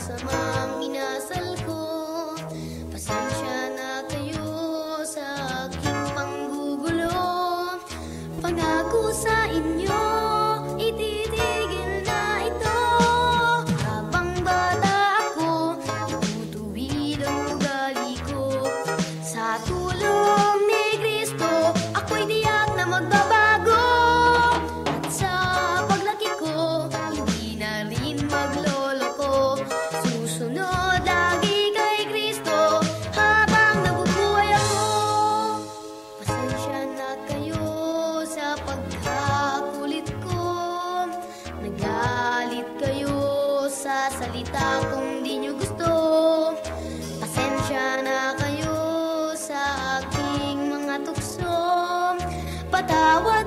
masamang inasal ko. Pasensya na kayo sa aking panggugulo. Pangako sa inyo, ititigil na ito. Habang bata ako, itutuwid ang ugali ko. Sa tulong ni Kristo, ako'y tiyak na magbabago. At sa paglaki ko, hindi na rin magloloko. Susunod lagi kay Kristo habang nabubuhay ako. Pasensya na kayo sa pagkakulit ko. Nagalit kayo sa salita kung di nyo gusto. Pasensya na kayo sa aking mga tukso. Patawad